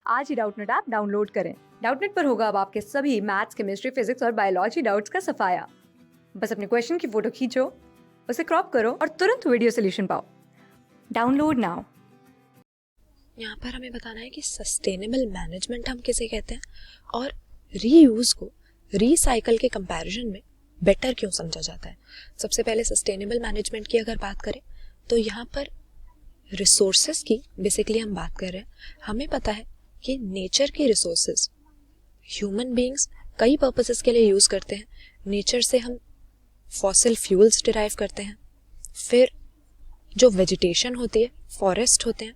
आज ही Doubtnut app download करें। Doubtnut पर होगा अब आपके सभी मैथ्स, केमिस्ट्री, फिजिक्स और बायोलॉजी डाउट्स का सफाया। बस अपने क्वेश्चन की फोटो खींचो, उसे क्रॉप करो और तुरंत वीडियो सोल्यूशन पाओ। Download now. यहाँ पर हमें बताना है कि सस्टेनेबल मैनेजमेंट हम किसे कहते हैं और रीयूज को रीसाइकल के कंपैरिजन में बेटर क्यों समझा जाता है। सबसे पहले सस्टेनेबल मैनेजमेंट की अगर बात करें तो यहाँ पर रिसोर्सेज की बेसिकली हम बात कर रहे हैं। हमें पता है कि नेचर की रिसोर्सेज ह्यूमन बीइंग्स कई पर्पसेस के लिए यूज करते हैं। नेचर से हम फॉसिल फ्यूल्स डिराइव करते हैं, फिर जो वेजिटेशन होती है, फॉरेस्ट होते हैं,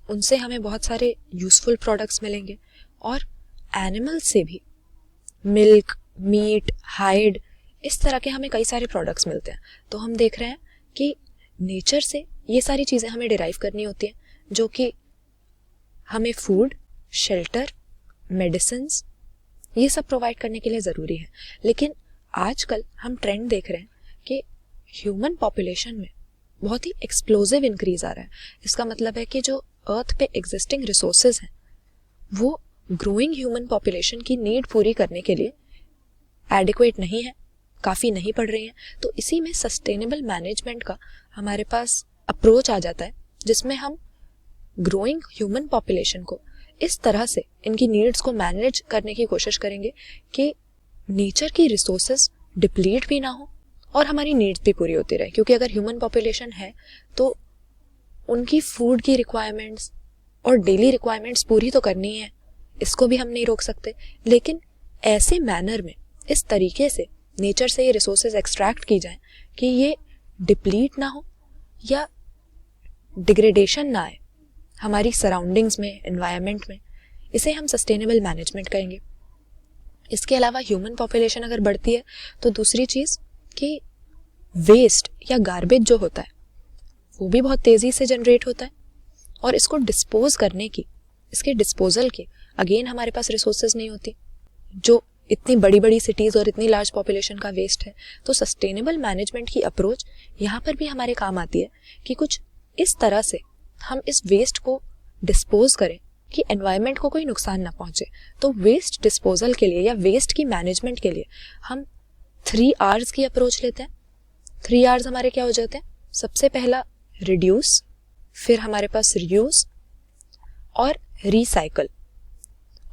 उनसे हमें बहुत सारे यूजफुल प्रोडक्ट्स मिलेंगे और एनिमल से भी मिल्क, मीट, हाइड, इस तरह के हमें कई सारे प्रोडक्ट्स मिलते हैं। तो हम देख रहे हैं कि नेचर से ये सारी चीज़ें हमें डिराइव करनी होती हैं जो कि हमें फूड, शेल्टर, मेडिसिन्स ये सब प्रोवाइड करने के लिए ज़रूरी है। लेकिन आजकल हम ट्रेंड देख रहे हैं कि ह्यूमन पॉपुलेशन में बहुत ही एक्सप्लोजिव इंक्रीज आ रहा है। इसका मतलब है कि जो अर्थ पे एग्जिस्टिंग रिसोर्सेज हैं वो ग्रोइंग ह्यूमन पॉपुलेशन की नीड पूरी करने के लिए एडिक्वेट नहीं है, काफ़ी नहीं पड़ रही हैं। तो इसी में सस्टेनेबल मैनेजमेंट का हमारे पास अप्रोच आ जाता है जिसमें हम ग्रोइंग ह्यूमन पॉपुलेशन को इस तरह से इनकी नीड्स को मैनेज करने की कोशिश करेंगे कि नेचर की रिसोर्सेज डिप्लीट भी ना हो और हमारी नीड्स भी पूरी होती रहे। क्योंकि अगर ह्यूमन पॉपुलेशन है तो उनकी फूड की रिक्वायरमेंट्स और डेली रिक्वायरमेंट्स पूरी तो करनी है, इसको भी हम नहीं रोक सकते। लेकिन ऐसे मैनर में, इस तरीके से नेचर से ये रिसोर्सेज एक्सट्रैक्ट की जाएं कि ये डिप्लीट ना हो या डिग्रेडेशन ना आए हमारी सराउंडिंग्स में, एनवायरनमेंट में, इसे हम सस्टेनेबल मैनेजमेंट कहेंगे। इसके अलावा ह्यूमन पॉपुलेशन अगर बढ़ती है तो दूसरी चीज़ कि वेस्ट या गार्बेज जो होता है वो भी बहुत तेज़ी से जनरेट होता है और इसको डिस्पोज करने की, इसके डिस्पोजल की अगेन हमारे पास रिसोर्सेज नहीं होती जो इतनी बड़ी बड़ी सिटीज़ और इतनी लार्ज पॉपुलेशन का वेस्ट है। तो सस्टेनेबल मैनेजमेंट की अप्रोच यहाँ पर भी हमारे काम आती है कि कुछ इस तरह से हम इस वेस्ट को डिस्पोज करें कि एनवायरनमेंट को कोई नुकसान ना पहुँचे। तो वेस्ट डिस्पोजल के लिए या वेस्ट की मैनेजमेंट के लिए हम 3 R's की अप्रोच लेते हैं। 3 R's हमारे क्या हो जाते हैं? सबसे पहला रिड्यूस, फिर हमारे पास रियूज और रिसाइकल।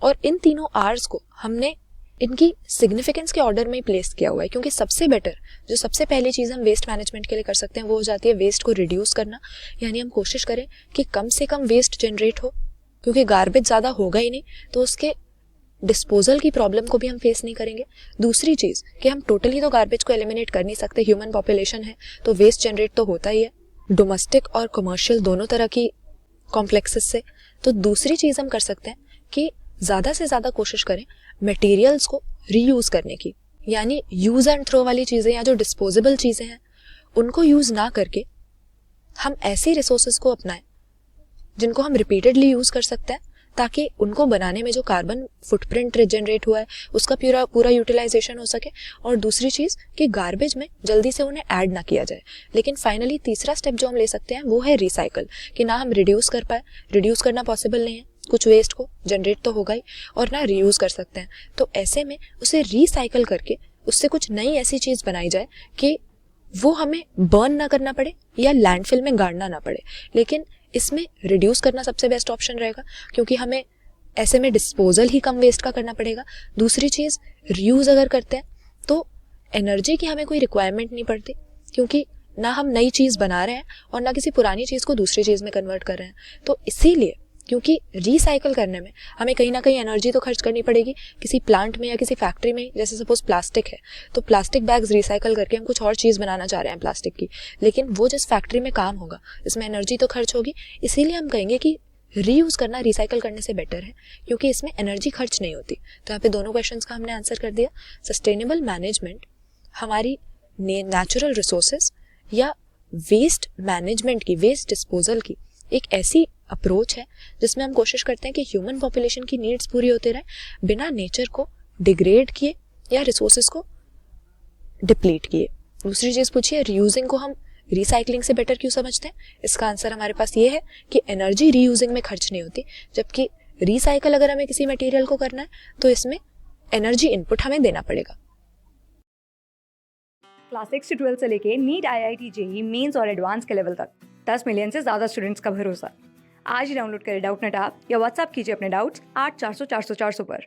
और इन तीनों R's को हमने इनकी सिग्निफिकेंस के ऑर्डर में ही प्लेस किया हुआ है क्योंकि सबसे बेटर, जो सबसे पहली चीज़ हम वेस्ट मैनेजमेंट के लिए कर सकते हैं वो हो जाती है वेस्ट को रिड्यूस करना। यानी हम कोशिश करें कि कम से कम वेस्ट जनरेट हो, क्योंकि गार्बेज ज़्यादा होगा ही नहीं तो उसके डिस्पोजल की प्रॉब्लम को भी हम फेस नहीं करेंगे। दूसरी चीज़ कि हम टोटली तो गार्बेज को एलिमिनेट कर नहीं सकते, ह्यूमन पॉपुलेशन है तो वेस्ट जनरेट तो होता ही है, डोमेस्टिक और कमर्शियल दोनों तरह की कॉम्प्लेक्सेस से। तो दूसरी चीज़ हम कर सकते हैं कि ज़्यादा से ज़्यादा कोशिश करें मटेरियल्स को रीयूज़ करने की। यानी यूज़ एंड थ्रो वाली चीज़ें या जो डिस्पोजेबल चीज़ें हैं उनको यूज़ ना करके हम ऐसी रिसोर्सेज को अपनाएं जिनको हम रिपीटेडली यूज़ कर सकते हैं ताकि उनको बनाने में जो कार्बन फुटप्रिंट जनरेट हुआ है उसका पूरा यूटिलाइजेशन हो सके। और दूसरी चीज़ कि गार्बेज में जल्दी से उन्हें ऐड ना किया जाए। लेकिन फाइनली तीसरा स्टेप जो हम ले सकते हैं वो है रिसाइकल, कि ना हम रिड्यूस कर पाए, रिड्यूस करना पॉसिबल नहीं है, कुछ वेस्ट को जनरेट तो होगा ही, और ना रीयूज़ कर सकते हैं। तो ऐसे में उसे रिसाइकल करके उससे कुछ नई ऐसी चीज़ बनाई जाए कि वो हमें बर्न ना करना पड़े या लैंडफिल में गाड़ना ना पड़े। लेकिन इसमें रिड्यूस करना सबसे बेस्ट ऑप्शन रहेगा क्योंकि हमें ऐसे में डिस्पोजल ही कम वेस्ट का करना पड़ेगा। दूसरी चीज़, रीयूज़ अगर करते हैं तो एनर्जी की हमें कोई रिक्वायरमेंट नहीं पड़ती क्योंकि ना हम नई चीज़ बना रहे हैं और ना किसी पुरानी चीज़ को दूसरी चीज़ में कन्वर्ट कर रहे हैं। तो इसीलिए क्योंकि रिसाइकल करने में हमें कहीं ना कहीं एनर्जी तो खर्च करनी पड़ेगी किसी प्लांट में या किसी फैक्ट्री में। जैसे सपोज प्लास्टिक है तो प्लास्टिक बैग्स रिसाइकल करके हम कुछ और चीज़ बनाना चाह रहे हैं प्लास्टिक की, लेकिन वो जिस फैक्ट्री में काम होगा इसमें एनर्जी तो खर्च होगी। इसीलिए हम कहेंगे कि रीयूज़ करना रिसाइकल करने से बेटर है क्योंकि इसमें एनर्जी खर्च नहीं होती। तो यहाँ पे दोनों क्वेश्चंस का हमने आंसर कर दिया। सस्टेनेबल मैनेजमेंट हमारी नेचुरल रिसोर्सेज या वेस्ट मैनेजमेंट की, वेस्ट डिस्पोजल की एक ऐसी अप्रोच है जिसमें हम कोशिश करते हैं कि ह्यूमन पॉपुलेशन की नीड्स पूरी होते रहे बिना नेचर को डिग्रेड किए या रिसोर्सेज को डिप्लीट किए। दूसरी चीज़ पूछिए, रीयूजिंग को हम रिसाइकलिंग से बेटर क्यों समझते हैं? इसका आंसर हमारे पास ये है कि एनर्जी रीयूजिंग में खर्च नहीं होती, जबकि रिसाइकल अगर हमें किसी मटेरियल को करना है तो इसमें एनर्जी इनपुट हमें देना पड़ेगा। क्लास 6 से 12 से लेके नीट, IIT, जेई मेंस और एडवांस के लेवल तक 10 मिलियन से ज़्यादा स्टूडेंट्स का भरोसा। आज ही डाउनलोड करें डाउटनेट ऐप या व्हाट्सएप कीजिए अपने डाउट्स 8400 400 400 पर।